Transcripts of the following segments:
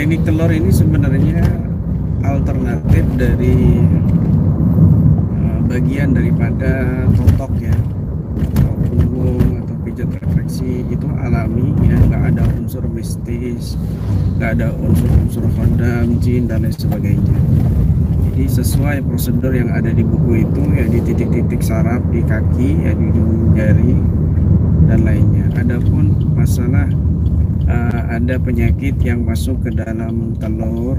teknik telur ini sebenarnya alternatif dari bagian daripada totok ya, atau punggung atau pijat refleksi. Itu alami ya, nggak ada unsur mistis, nggak ada unsur-unsur khodam, jin dan lain sebagainya. Jadi sesuai prosedur yang ada di buku itu ya, di titik-titik saraf di kaki ya, di ujung jari dan lainnya. Adapun masalah ada penyakit yang masuk ke dalam telur,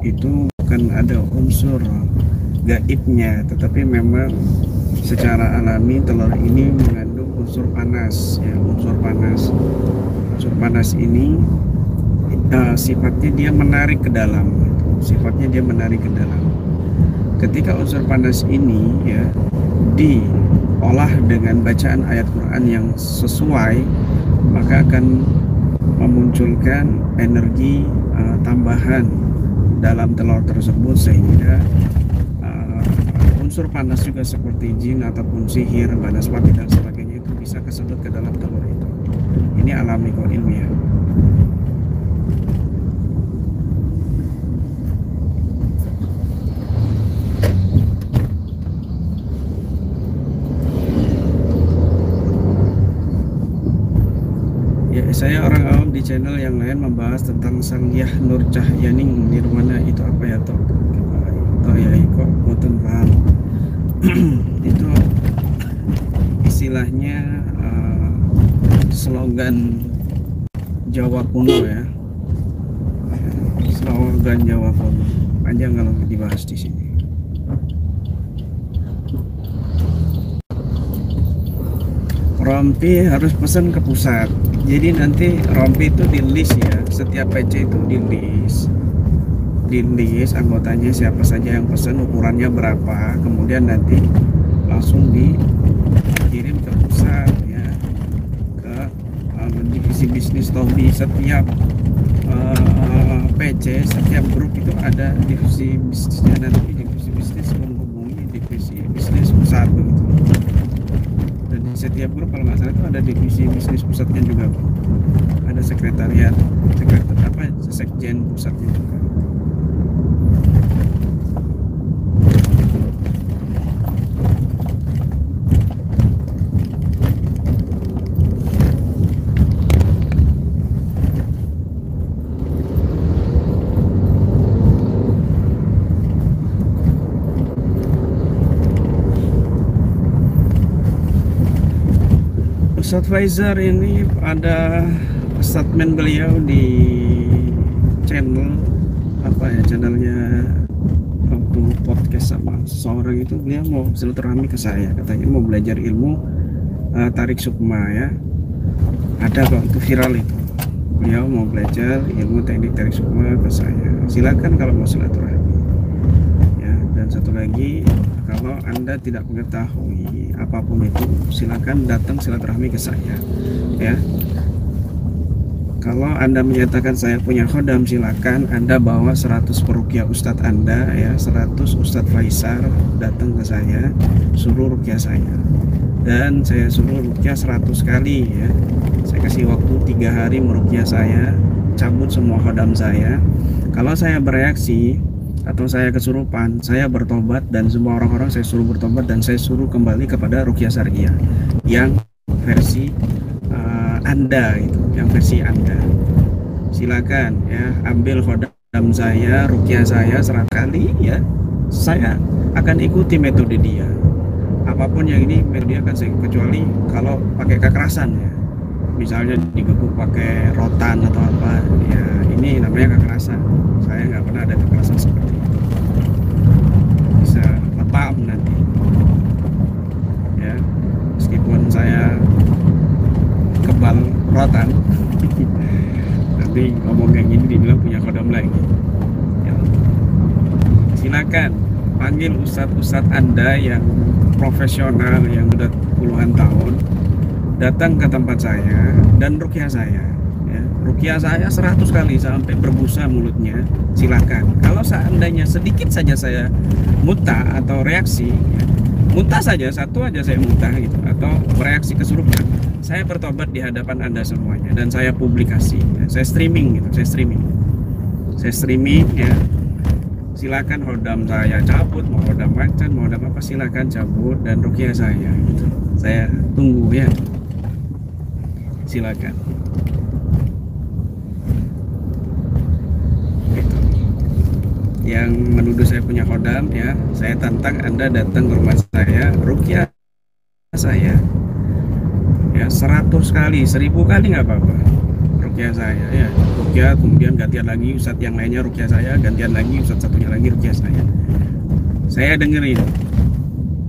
itu bukan ada unsur gaibnya, tetapi memang secara alami telur ini mengandung unsur panas ya, unsur panas. Unsur panas ini sifatnya dia menarik ke dalam, sifatnya dia menarik ke dalam. Ketika unsur panas ini ya diolah dengan bacaan ayat Quran yang sesuai, maka akan memunculkan energi tambahan dalam telur tersebut, sehingga unsur panas juga seperti jin ataupun sihir, banaspati dan sebagainya itu bisa kesedot ke dalam telur itu. Ini alami kok, ilmiah. Saya orang awam di channel yang lain membahas tentang Sangyah Nur Cahyaning Nirwana, itu apa ya toh? Toh ya kok boten paham. Itu istilahnya slogan Jawa kuno ya. Slogan Jawa kuno. Panjang kalau dibahas di sini. Rompi harus pesan ke pusat. Jadi nanti rompi itu di list ya, setiap PC itu di list anggotanya siapa saja yang pesan, ukurannya berapa, kemudian nanti langsung dikirim ke pusat ya, ke divisi bisnis Tobi. Setiap PC, setiap grup itu ada divisi bisnisnya, nanti divisi bisnis menghubungi divisi bisnis pusat begitu. Dan di setiap grup kalau nggak salah itu ada divisi bisnis pusatnya juga, ada sekretariat, sekjen pusatnya juga. Ustadz Faizar ini ada statement beliau di channel channelnya waktu podcast sama seseorang itu, beliau mau silaturahmi ke saya, katanya mau belajar ilmu tarik sukma ya, ada kok itu viral itu, beliau mau belajar ilmu teknik tarik sukma ke saya. Silakan kalau mau silaturahmi ya. Dan satu lagi, kalau Anda tidak mengetahui apapun itu, silakan datang silaturahmi ke saya ya. Kalau Anda menyatakan saya punya khodam, silakan Anda bawa 100 peruqyah Ustadz Anda ya, 100 Ustadz Faisar datang ke saya, suruh ruqyah saya, dan saya suruh ruqyah 100 kali ya. Saya kasih waktu 3 hari meruqyah saya, cabut semua khodam saya. Kalau saya bereaksi atau saya kesurupan, saya bertobat, dan semua orang-orang saya suruh bertobat, dan saya suruh kembali kepada ruqyah syariah yang versi Anda itu, yang versi Anda. Silakan ya, ambil khodam saya, ruqyah saya 100 kali ya. Saya akan ikuti metode dia. Apapun yang ini metode akan saya, kecuali kalau pakai kekerasan ya. Misalnya digebuk pakai rotan atau apa ya, ini namanya kekerasan. Saya nggak pernah ada kekerasan seperti itu. Bisa letam nanti ya, meskipun saya kebal rotan nanti ngomong kayak gini dibilang punya kodam lagi ya. Silakan panggil ustadz-ustadz Anda yang profesional, yang sudah puluhan tahun, datang ke tempat saya dan ruqyah saya ya. Ruqyah saya 100 kali sampai berbusa mulutnya, silakan. Kalau seandainya sedikit saja saya muntah atau reaksi ya, muntah saja, satu aja saya muntah gitu, atau bereaksi kesurupan, saya bertobat di hadapan Anda semuanya, dan saya publikasi ya. Saya streaming gitu, saya streaming ya. Silakan hodam saya cabut, mau hodam macan, mau hodam apa silakan cabut, dan ruqyah saya gitu. Saya tunggu ya. Silakan. Gitu. Yang menuduh saya punya hodam ya, saya tantang Anda datang ke rumah saya, ruqyah saya ya 100 kali, 1000 kali nggak apa-apa. Ruqyah saya ya, ruqyah kemudian gantian lagi ustadz yang lainnya ruqyah saya, gantian lagi ustadz satunya lagi ruqyah saya dengerin.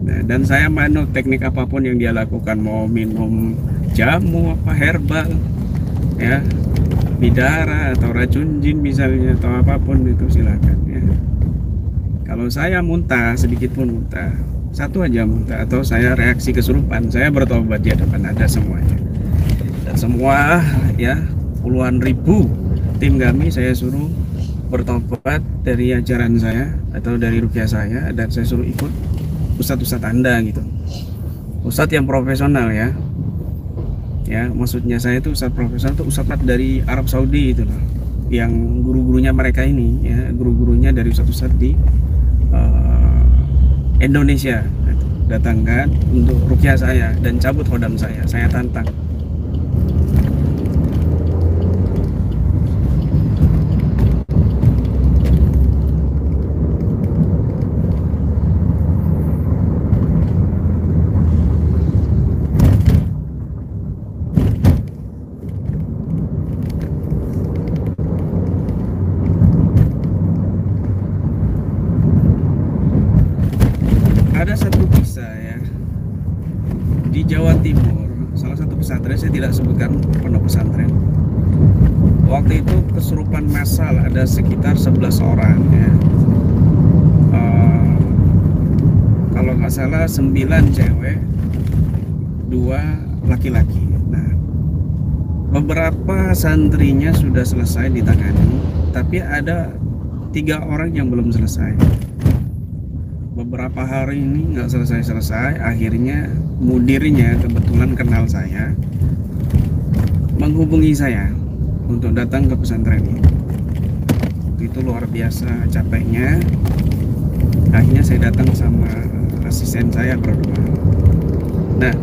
Nah, dan saya manut teknik apapun yang dia lakukan, mau minum jamu apa herbal ya, bidara atau racun jin misalnya atau apapun itu silakan ya. Kalau saya muntah sedikit pun muntah, satu aja muntah atau saya reaksi kesurupan, saya bertobat di hadapan ada semuanya. Dan semua ya puluhan ribu tim kami saya suruh bertobat dari ajaran saya atau dari ruqyah saya, dan saya suruh ikut ustadz-ustadz Anda gitu, ustadz yang profesional ya. Ya maksudnya saya itu ustadz profesional itu ustadz dari Arab Saudi itu loh, yang guru-gurunya mereka ini ya, guru-gurunya dari ustadz-ustadz di Indonesia datangkan untuk ruqyah saya dan cabut hodam saya tantang. Ada satu kisah ya di Jawa Timur, salah satu pesantren, saya tidak sebutkan pondok pesantren. Waktu itu kesurupan massal ada sekitar 11 orang ya. Kalau nggak salah 9 cewek, 2 laki-laki. Nah, beberapa santrinya sudah selesai ditangani, tapi ada 3 orang yang belum selesai. Beberapa hari ini nggak selesai-selesai, akhirnya mudirnya kebetulan kenal saya, menghubungi saya untuk datang ke pesantren ini. Itu luar biasa capeknya, akhirnya saya datang sama asisten saya berdua. Nah,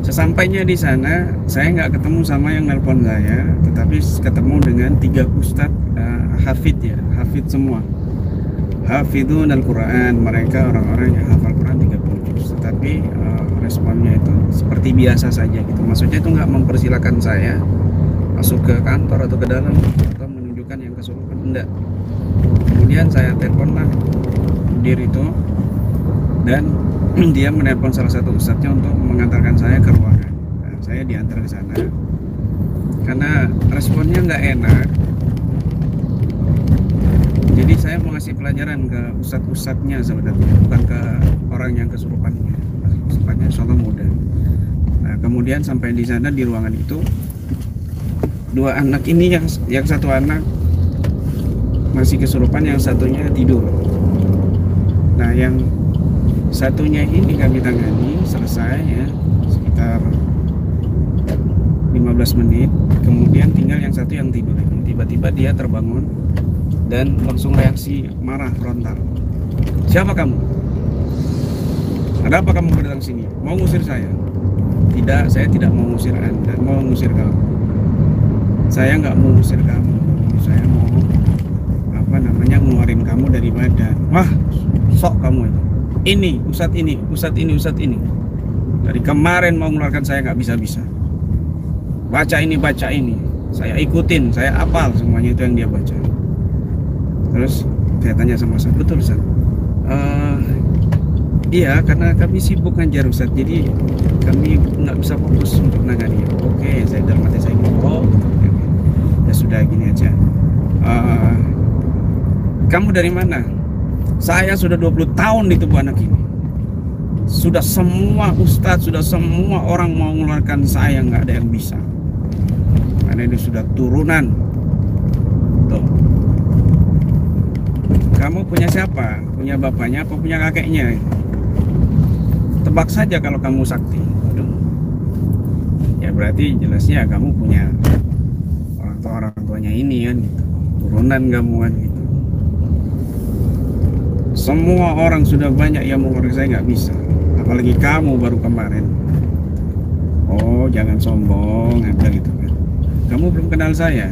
sesampainya di sana saya nggak ketemu sama yang nelpon saya, tetapi ketemu dengan 3 ustadz hafid ya, hafid semua, hafidun Al-Quran, mereka orang-orang yang hafal Quran 30 juz. Tetapi responnya itu seperti biasa saja gitu. Maksudnya itu nggak mempersilahkan saya masuk ke kantor atau ke dalam atau menunjukkan yang kesurupan, enggak. Kemudian saya teleponlah diri itu, dan dia menelpon salah satu ustadznya untuk mengantarkan saya ke ruangan. Nah, saya diantar ke sana karena responnya nggak enak. Jadi saya mau ngasih pelajaran ke ustadz-ustadznya sebenarnya, bukan ke orang yang kesurupannya. Kesurupannya insyaallah mudah. Nah, kemudian sampai di sana di ruangan itu, 2 anak ini, yang satu anak masih kesurupan, yang satunya tidur. Nah, yang satunya ini kami tangani selesai ya, sekitar 15 menit. Kemudian tinggal yang satu yang tidur. Tiba-tiba dia terbangun dan langsung reaksi marah frontal. Siapa kamu? Ada apa kamu datang sini? Mau ngusir saya? Tidak, saya tidak mau ngusir Anda, mau ngusir kamu. Saya nggak mau ngusir kamu, saya mau ngeluarin kamu dari badan. Wah, sok kamu itu. Ini, ustadz ini, ustadz ini, ustadz ini. Dari kemarin mau mengeluarkan saya nggak bisa-bisa. Baca ini, baca ini. Saya ikutin, saya hafal semuanya itu yang dia baca. Terus saya tanya sama Ustaz, betul Ustaz? Iya, karena kami sibuk ngajar Ustaz, jadi kami nggak bisa fokus untuk nangani. Oke, saya dalam hati saya ngomong, ya sudah gini aja. Kamu dari mana? Saya sudah 20 tahun di tubuh anak ini. Sudah semua ustadz, sudah semua orang mau mengeluarkan saya, nggak ada yang bisa. Karena ini sudah turunan. Tuh. Kamu punya siapa? Punya bapaknya apa punya kakeknya? Tebak saja kalau kamu sakti. Aduh. Ya berarti jelasnya kamu punya orang tuanya ini kan gitu. keturunan kamu kan gitu. Semua orang sudah banyak yang mengorek, saya nggak bisa, apalagi kamu baru kemarin. Oh jangan sombong, bilang gitu kan. Kamu belum kenal saya,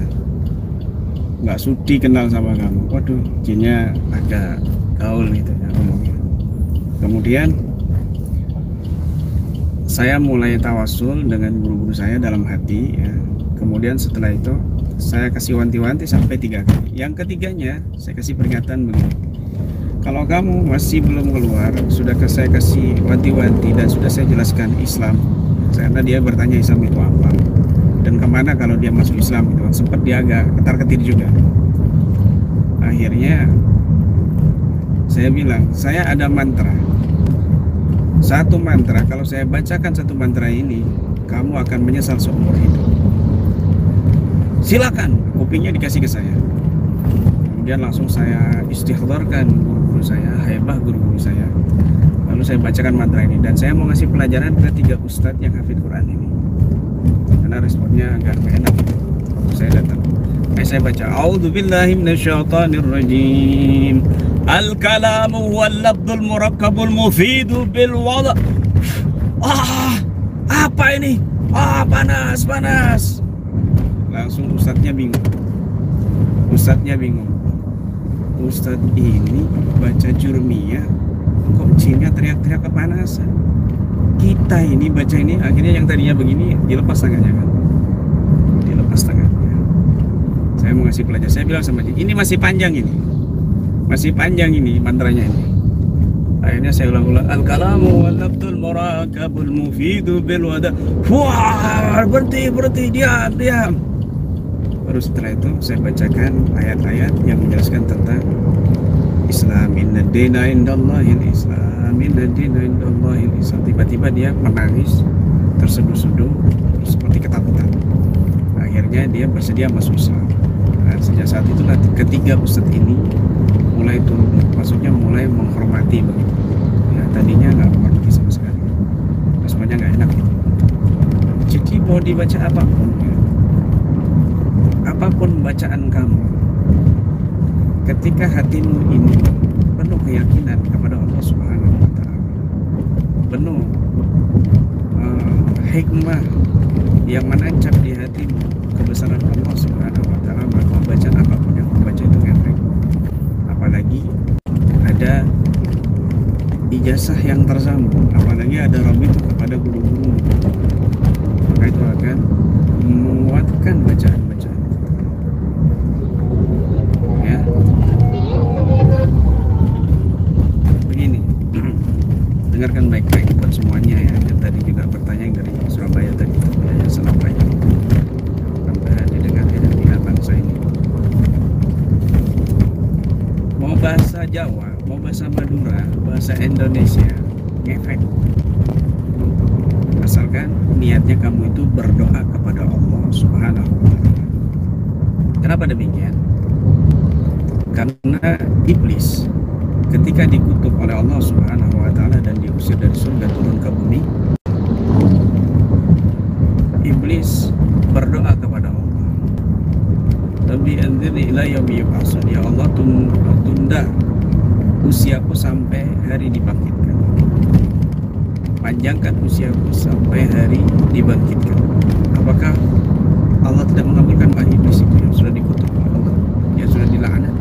nggak sudi kenal sama kamu. Waduh, jinnya agak gaul gitu ya ngomongnya. Kemudian saya mulai tawasul dengan guru-guru saya dalam hati ya. Kemudian setelah itu saya kasih wanti-wanti sampai 3 kali. Yang ketiganya saya kasih peringatan begini, kalau kamu masih belum keluar, sudah saya kasih wanti-wanti dan sudah saya jelaskan Islam. Karena dia bertanya Islam itu apa dan kemana kalau dia masuk Islam gitu. Sempat dia agak ketar-ketir juga. Akhirnya saya bilang, saya ada mantra. Satu mantra, kalau saya bacakan satu mantra ini, kamu akan menyesal seumur hidup. Silakan, kupingnya dikasih ke saya. Kemudian langsung saya istighfarkan guru-guru saya, haibah guru-guru saya. Lalu saya bacakan mantra ini dan saya mau ngasih pelajaran ke 3 ustadz yang hafid Quran ini. Karena responnya agak enak gitu. Waktu saya datang, saya baca A'udzubillahi minasyaitonirrajim. Al-kalamu wal lafdzul murakkabul mufidu bil wada'. Apa ini? Panas. Langsung ustadznya bingung. Ustadz ini baca jurmiyah, kok jinnya teriak-teriak kepanasan. Kita ini baca ini, akhirnya yang tadinya begini dilepas tangannya kan. Saya mau ngasih pelajaran, saya bilang sama dia, ini masih panjang ini mantranya ini. Akhirnya saya ulang-ulang, al-kalamu wal lafdzul murakkabul mufidu bil wada'. Wah, berhenti, diam. Baru setelah itu saya bacakan ayat-ayat yang menjelaskan tentang Islam. Inna dina indallahil Islam, inna dina indallahil Islam. Tiba-tiba dia menangis, terseduh-seduh, seperti ketakutan. Akhirnya dia bersedia masuk Islam. Dan sejak saat itulah ketiga ustadz ini mulai turun, maksudnya mulai menghormati begitu. Ya tadinya nggak menghormati sama sekali, responnya nggak enak gitu. Jadi mau dibaca apapun, ya, apapun bacaan kamu, ketika hatimu ini penuh keyakinan kepada Allah Subhanahu wa Ta'ala, penuh hikmah yang menancap di hatimu kebesaran Allah Subhanahu wa Ta'ala, maka bacaan apapun yang membaca itu efek. Apalagi ada ijazah yang tersambung, apalagi ada rabitu kepada guru-guru, maka itu akan menguatkan bacaan-bacaan ya. Begini, dengarkan baik-baik buat semuanya ya. Dan tadi juga bertanya yang dari Surabaya tadi, ya salam banyak. Mudah-mudahan didengar dan tinggal bangsa ini. Mau bahasa Jawa, mau bahasa Madura, bahasa Indonesia, ngefek. Asalkan niatnya kamu itu berdoa kepada Allah Subhanahu wa Ta'ala. Kenapa demikian? Karena iblis ketika dikutuk oleh Allah Subhanahu wa Ta'ala dan diusir dari surga turun ke bumi, iblis berdoa kepada Allah, Rabbi anzirni ila yaumi yub'atsun, ya Allah tunda usiaku sampai hari dibangkitkan, panjangkan usiaku sampai hari dibangkitkan. Apakah Allah tidak mengabulkan doa iblis itu yang sudah dikutuk oleh Allah, yang sudah dilaknat?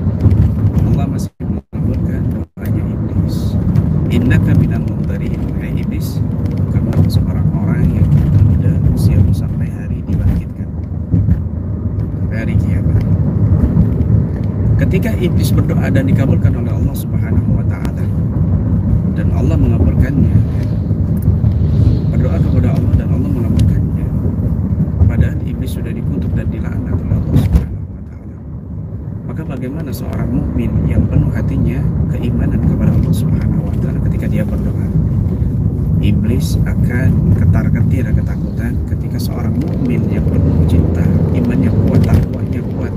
Allah masih mengabulkan doanya iblis. Innaka minal munzirin, hai iblis, kamu seorang orang yang ditunda usiamu sampai hari dibangkitkan, sampai hari kiamat. Ketika iblis berdoa dan dikabulkan oleh Allah Subhanahu wa Ta'ala, dan Allah mengabulkannya, berdoa kepada Allah dan Allah mengabulkannya, padahal iblis sudah dikutuk dan dilaknat oleh Allah Subhanahu wa Ta'ala, maka bagaimana seorang mukmin yang penuh hatinya keimanan kepada Allah Subhanahu wa Ta'ala ketika dia berdoa? Iblis akan ketar-ketir, ketakutan ketika seorang mukmin yang penuh cinta, imannya kuat, takwanya kuat,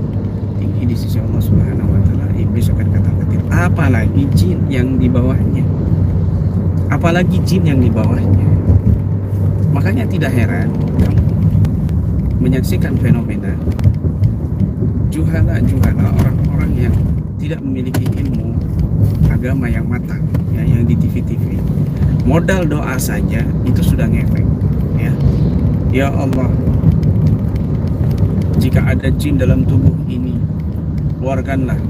tinggi di sisi Allah Subhanahu wa Ta'ala. Iblis akan ketar-ketir, apalagi jin yang di bawahnya, Makanya tidak heran kamu menyaksikan fenomena juhala orang-orang yang tidak memiliki ilmu agama yang matang, ya, yang di TV-TV. Modal doa saja itu sudah ngefek, ya. Ya Allah, jika ada jin dalam tubuh ini, keluarkanlah.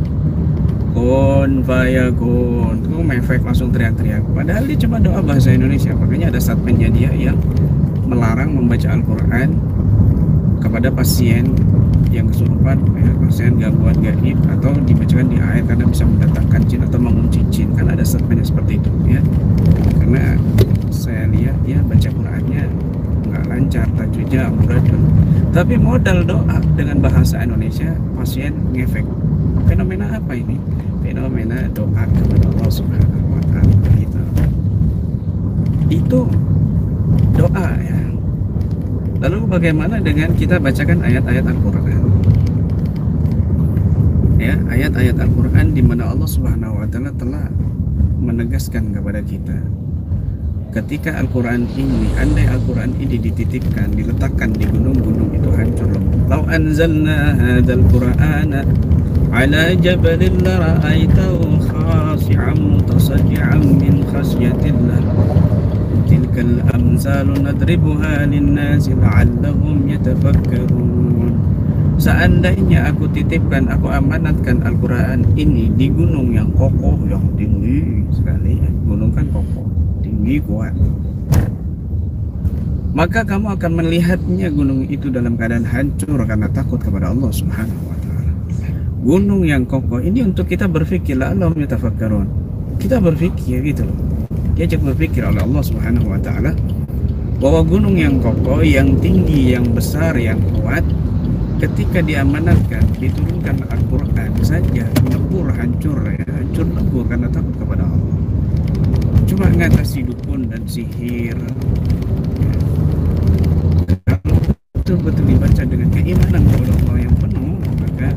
Kun fayakun. Itu ngefek, langsung teriak-teriak. Padahal dia cuma doa bahasa Indonesia. Makanya ada statementnya dia yang melarang membaca Al-Quran kepada pasien yang kesurupan, ya, pasien gangguan gaib, atau dibacakan di air karena bisa mendatangkan jin atau mengunci jin. Kan ada statementnya seperti itu, ya. Karena saya lihat dia baca Qurannya nggak lancar, tajwidnya amburadul. Tapi modal doa dengan bahasa Indonesia, pasien ngefek. Fenomena apa ini? Fenomena doa kepada Allah Subhanahu wa Ta'ala, gitu. Itu doa, ya. Lalu bagaimana dengan kita bacakan ayat-ayat Al-Quran? Ya, ayat-ayat Al-Quran di mana Allah Subhanahu wa Ta'ala telah menegaskan kepada kita, ketika Al-Quran ini, andai Al-Quran ini dititipkan, diletakkan di gunung-gunung, itu hancur lebur. Lau anzalna hadzal Qur'ana ala jabalin la ra'aitahu khashi'an mutasaddi'an min khasyatillah. Tilkal amsalu nadribuha linnasi la'allahum yatafakkarun. Seandainya aku titipkan, aku amanatkan Al-Quran ini di gunung yang kokoh, yang tinggi sekali, ya. Gunung kan kokoh, tinggi, kuat, maka kamu akan melihatnya gunung itu dalam keadaan hancur karena takut kepada Allah Subhanahu wa Ta'ala. Gunung yang kokoh ini untuk kita berpikir, la'allahum yatafakkarun. Kita berpikir, gitu loh. Diajak berpikir oleh Allah Subhanahu wa Ta'ala bahwa gunung yang kokoh, yang tinggi, yang besar, yang kuat, ketika diamanatkan, diturunkan Al-Quran saja, lebur, hancur, ya, hancur lebur karena takut kepada Allah. Cuma ngatasi dukun dan sihir, ya. Kalau betul-betul dibaca dengan keimanan kepada Allah yang penuh, maka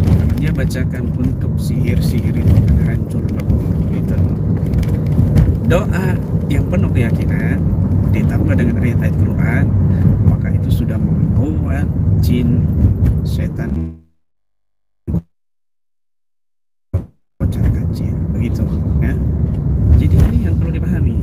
kalau dia bacakan untuk sihir-sihir itu akan hancur lebur, gitu. Doa yang penuh keyakinan ditambah dengan ayat-ayat Quran, maka itu sudah membuat jin, setan bocah kecil, begitu, ya. Jadi ini yang perlu dipahami.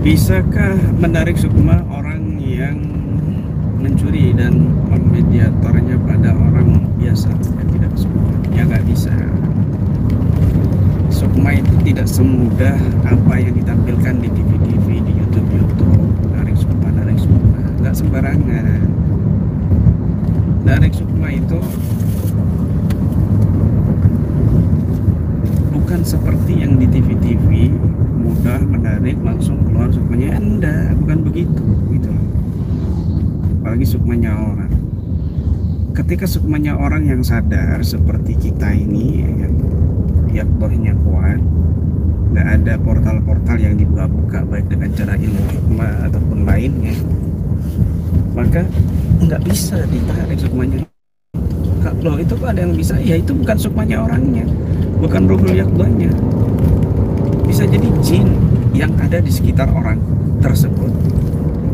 Bisakah menarik sukma orang yang mencuri dan memediatornya pada orang biasa yang tidak sukma? Ya nggak bisa. Sukma itu tidak semudah apa yang ditampilkan di TV-TV, di YouTube. Narik sukma, nggak sembarangan. Narik sukma itu bukan seperti yang di TV-TV, mudah menarik langsung keluar sukmanya. Enggak, bukan begitu, gitu. Apalagi sukmanya orang. Ketika sukmanya orang yang sadar seperti kita ini, yang yaktohnya kuat, nggak ada portal-portal yang dibuka-buka baik dengan cara ilmu hikmah ataupun lainnya, maka nggak bisa ditarik sukmanya. Kalau itu kok ada yang bisa, ya itu bukan sukmanya orangnya, bukan ruhul yaktohnya. Bisa jadi jin yang ada di sekitar orang tersebut,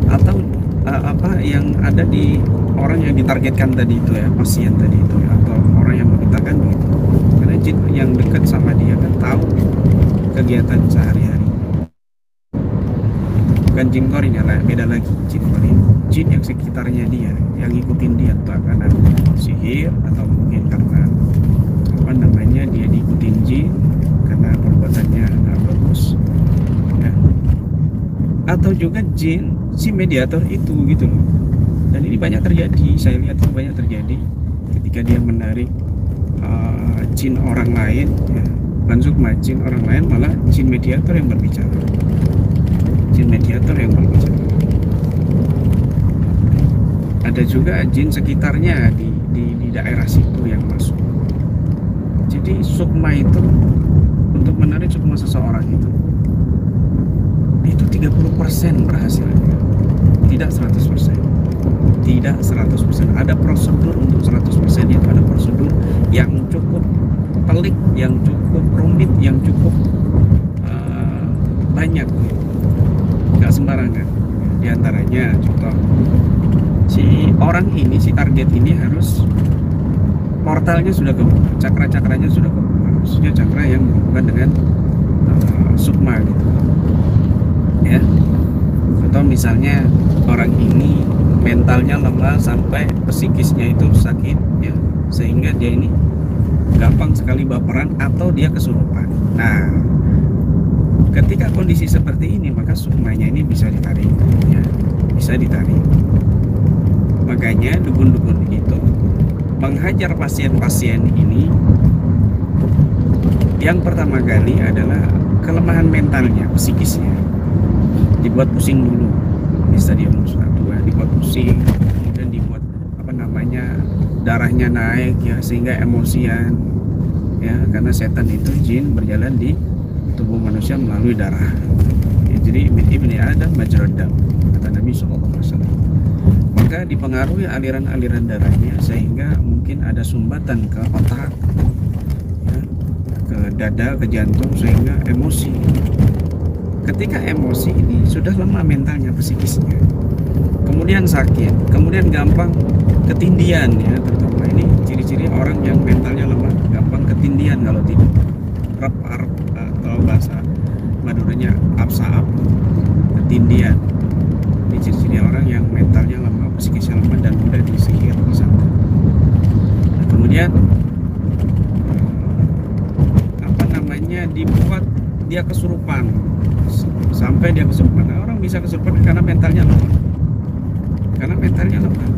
atau apa yang ada di orang yang ditargetkan tadi itu, ya, pasien tadi itu, ya, atau orang yang memintakan begitu. Karena jin yang dekat sama dia kan tahu kegiatan sehari-hari. Bukan jin korin, ya, beda lagi. Jin korin, jin yang sekitarnya dia, yang ngikutin dia, entah karena sihir atau mungkin karena apa namanya, dia diikutin jin karena perbuatannya nggak bagus, ya. Atau juga jin si mediator itu, gitu loh. Dan ini banyak terjadi, saya lihat itu banyak terjadi ketika dia menarik jin orang lain ya. Bukan sukma, jin orang lain, malah jin mediator yang berbicara. Jin mediator yang berbicara. Ada juga jin sekitarnya di daerah situ yang masuk. Jadi sukma itu, untuk menarik sukma seseorang itu 30% berhasilnya, tidak 100%. Tidak 100%. Ada prosedur untuk 100%, itu ada prosedur yang cukup pelik, yang cukup rumit, yang cukup banyak, nggak sembarangan. Di antaranya contoh, si orang ini, si target ini harus portalnya sudah kebuka, cakra-cakranya sudah kebuka, maksudnya cakra yang berhubungan dengan sukma gitu ya. Atau misalnya orang ini mentalnya lemah sampai psikisnya itu sakit ya, sehingga dia ini gampang sekali baperan atau dia kesurupan. Nah, ketika kondisi seperti ini, maka sukmanya ini bisa ditarik ya, bisa ditarik. Makanya dukun-dukun itu menghajar pasien-pasien ini, yang pertama kali adalah kelemahan mentalnya, psikisnya dibuat pusing dulu di stadium 1, dibuat pusing, kemudian dibuat darahnya naik ya, sehingga emosian ya, karena setan itu jin berjalan di tubuh manusia melalui darah ya. Jadi ibni Adam majrad dam, kata Nabi SAW. Maka dipengaruhi aliran-aliran darahnya, sehingga mungkin ada sumbatan ke otak ya, ke dada, ke jantung, sehingga emosi. Ketika emosi ini sudah lemah mentalnya, psikisnya, kemudian sakit, kemudian gampang ketindian ya, terutama ini ciri-ciri orang yang mentalnya lemah, gampang ketindian kalau tidur, rep-arp atau bahasa Maduranya apsaap, ketindian. Ini ciri-ciri orang yang mentalnya lemah, psikisnya lemah, dan mudah disihir, disangka. Nah, kemudian dibuat dia kesurupan, sampai dia kesurupan. Nah, orang bisa kesurupan karena mentalnya lemah, karena mentalnya lemah.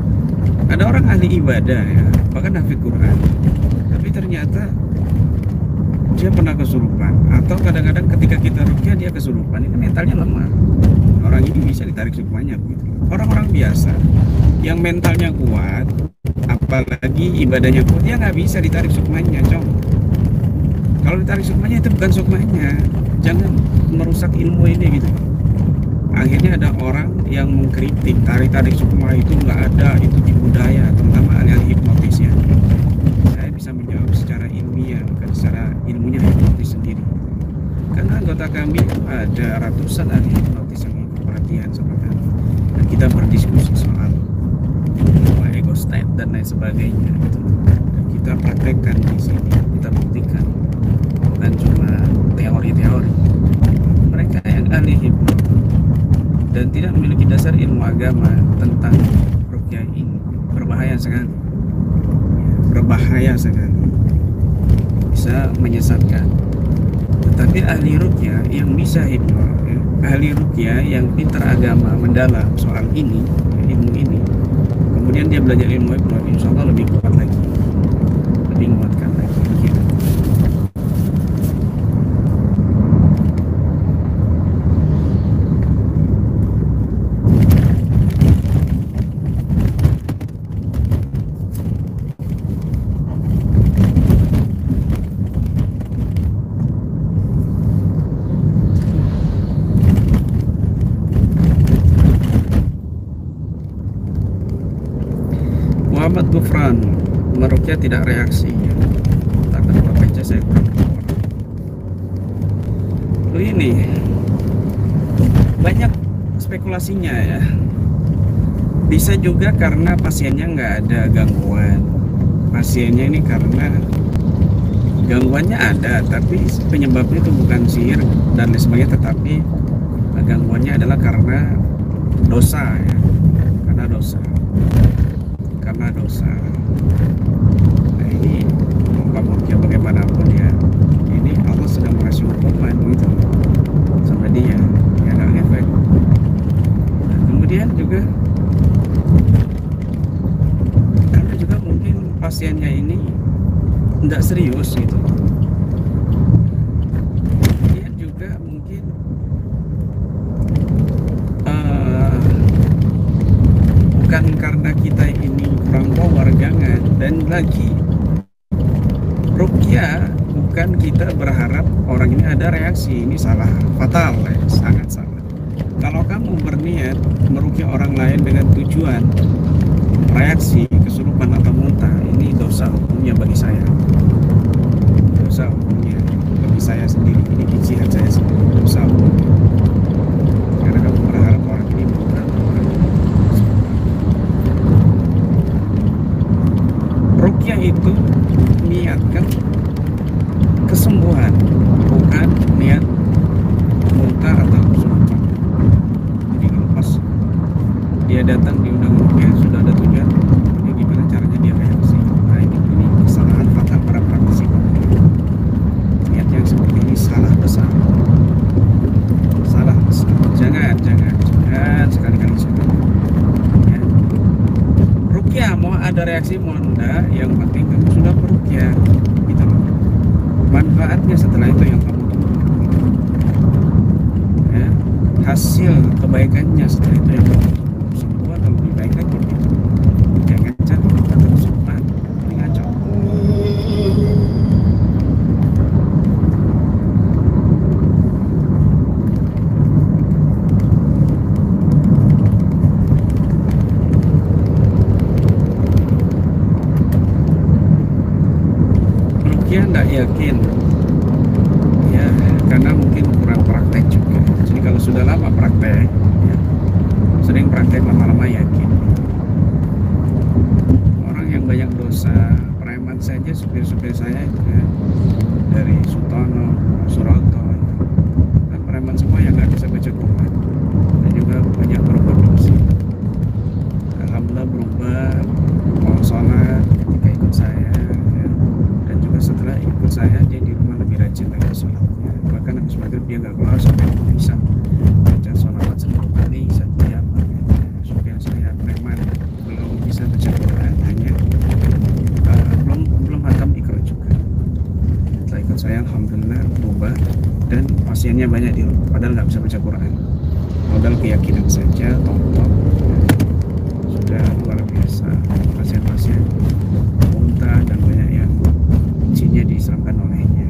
Ada orang ahli ibadah ya, bahkan hafid Quran, tapi ternyata dia pernah kesurupan. Atau kadang-kadang ketika kita ruqyah dia kesurupan, ini mentalnya lemah. Orang ini bisa ditarik sukmanya begitu. Orang-orang biasa yang mentalnya kuat, apalagi ibadahnya kuat, dia nggak bisa ditarik sukmanya, cong. Kalau ditarik sukmanya itu bukan sukmanya, jangan merusak ilmu ini gitu. Akhirnya ada orang yang mengkritik tarik-tarik sukma itu nggak ada, itu di budaya, terutama ahli-ahli hipnotis ya. Saya bisa menjawab secara ilmiah, bukan secara ilmunya hipnotis sendiri. Karena anggota kami itu ada ratusan ahli hipnotis yang ikut pelatihan sama kami, dan kita berdiskusi soal ego state dan lain sebagainya gitu. Dan kita praktekkan di sini, kita buktikan, bukan cuma teori-teori. Mereka yang ahli hipnotis dan tidak memiliki dasar ilmu agama tentang ruqyah ini berbahaya sekali, berbahaya sekali, bisa menyesatkan. Tetapi ahli ruqyah yang bisa hipnotis ya, ahli ruqyah yang pintar agama, mendalam soal ini, ilmu ini, kemudian dia belajar ilmu hipnotis, insya Allah lebih kuat lagi, lebih menguatkan lagi begitu. Muhammad Gufran, meruqyah tidak reaksi ya. Takkan baca saya kurang kuat. Ini banyak spekulasinya ya. Bisa juga karena pasiennya nggak ada gangguan. Pasiennya ini karena gangguannya ada, tapi penyebabnya itu bukan sihir dan lain sebagainya, tetapi gangguannya adalah karena dosa ya. Karena dosa. Nah ini muka-muka bagaimanapun ya, ini Allah sedang mengasih hukuman gitu sama dia, ya ada efek. Nah, kemudian juga karena juga mungkin pasiennya ini nggak serius gitu. Kemudian juga mungkin bukan karena kita ini kurang power, jangan. Dan lagi ruqyah bukan kita berharap orang ini ada reaksi, ini salah fatal ya, sangat salah. Kalau kamu berniat meruqyah orang lain dengan tujuan reaksi kesurupan atau muntah, ini dosa hukumnya bagi saya, dosa hukumnya bagi saya sendiri, ini ijtihad saya sendiri, dosa hukumnya karena kamu berharap orang ini muntah. Ruqyah itu niatkan kesembuhan, bukan niat muntah atau kesurupan. Jadi kalau pas dia datang diundang ruqyah sudah ada tujuan, ini gimana caranya dia reaksi. Nah ini kesalahan fatal para praktisi. Niat yang seperti ini salah besar, salah besar. Jangan sekali-kali jangan. Ya. Ruqyah mau ada reaksi mau enggak, yang penting kamu sudah beruqyah gitu loh. Manfaatnya setelah itu yang kamu tunggu ya. Hasil kebaikannya setelah itu yang kamu tunggu. Semua atau lebih baik lagi gitu. Jangan cari kita terus semangat, ini ngaco. Ruqyah nggak yakin ya, karena mungkin kurang praktek juga. Jadi kalau sudah lama praktek ya, sering praktek lama-lama yakin. Orang yang banyak dosa, preman saja, supir-supir saya juga dari Sutono, Suroto, dan preman semua yang nggak bisa baca Quran dan juga banyak berbuat dosa. Alhamdulillah berubah, mau sholat ketika ikut saya ya. Dan juga setelah ikut saya dia di rumah lebih rajin lagi sholatnya. Bahkan habis maghrib dia nggak keluar sampai bisa baca sholawat 10 kali setiap supir saya preman belum bisa baca Quran, hanya belum hatam Iqra juga. Setelah ikut saya alhamdulillah berubah dan pasiennya banyak di rumah, padahal nggak bisa baca Quran. Modal keyakinan saja top sudah luar biasa. Pasien-pasien muntah dan banyak yang jinnya diislamkan olehnya.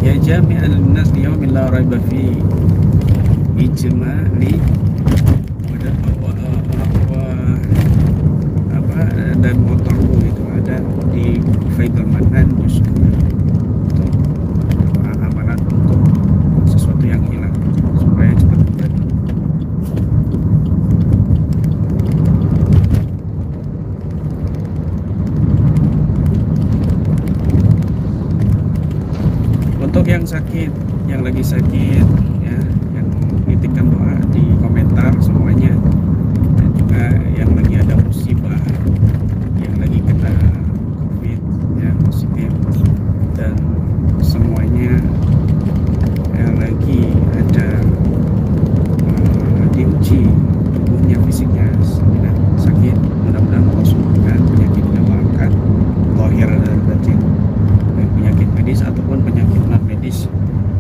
Ya jami'al nas liyaumin la raiba fi ijmali dan motorku itu ada di Faidul Manan justru untuk amalan untuk sesuatu yang hilang supaya cepat kembali. Untuk yang sakit, yang lagi sakit ya, yang nitipkan doa di komentar semuanya, dan juga yang lagi ada musibah, yang lagi kena COVID ya positif, dan semuanya yang lagi ada diuji tubuhnya, fisiknya sedang sakit, mudah-mudahan Allah sembuhkan penyakitnya, mengangkat lahir dan batin, penyakit medis ataupun penyakit non medis,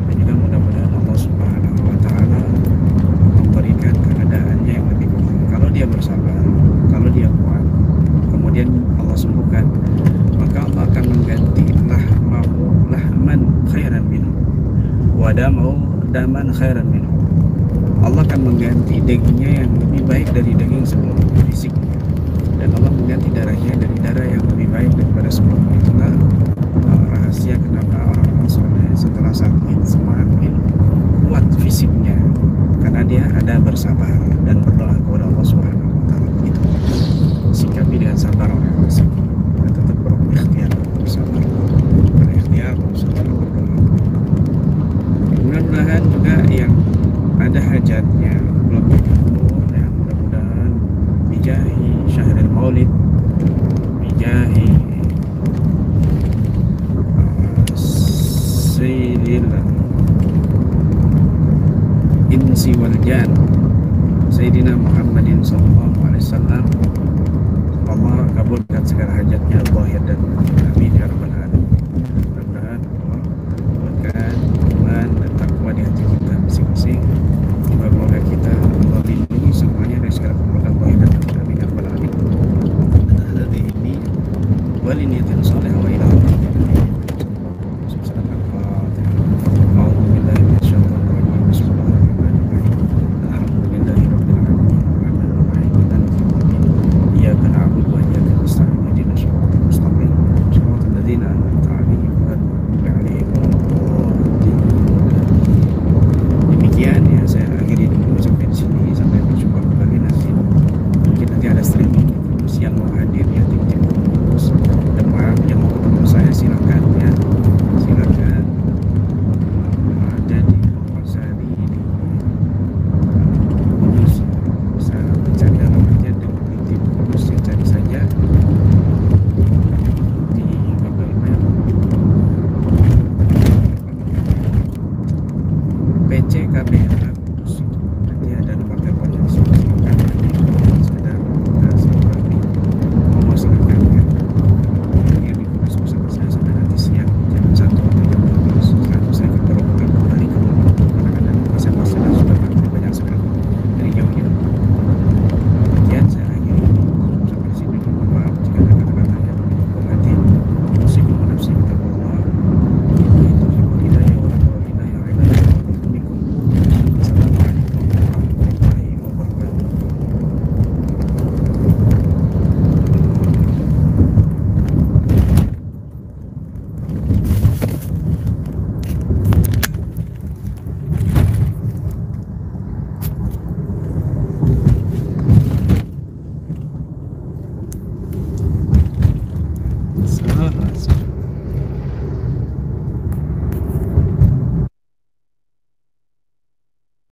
dan juga mudah-mudahan Allah Subhanahu wa Ta'ala memberikan keadaannya yang lebih baik. Kalau dia bersabar, kalau dia kuat, kemudian Allah sembuhkan, maka Allah akan mengganti lahman khairan minhu wa daman khairan minhu. Allah akan mengganti dagingnya yang lebih baik dari daging sebelumnya, fisiknya, dan Allah mengganti darahnya dari darah yang lebih baik daripada sebelumnya. Itulah rahasia kenapa orang-orang soleh setelah sakit semakin kuat fisiknya, karena dia ada bersabar dan berdoa kepada Allah Subhanahu wa Ta'ala. Itu sikapi dengan sabar orang yang sakit, dan tetap berikhtiar bersabar, bersabar berdoa. Mudah-mudahan juga yang ada hajatnya belum dikabul ya, mudah-mudahan bijahi syahril maulid, bijahi sayyidil insi wal jan, Sayyidina Muhammadin sallallahu alaihi wasallam. Allah kabulkan segala hajatnya zahir dan batin. Amin ya rabbal alamin. Mudah-mudahan Allah buatkan iman dan takwa di hati kita masing-masing. Semoga kita Allah lindungi semuanya dari segala keburukan zahir dan batin. Amin ya rabbal alamin. Hadhihi ini waliniyatin salihah wa ila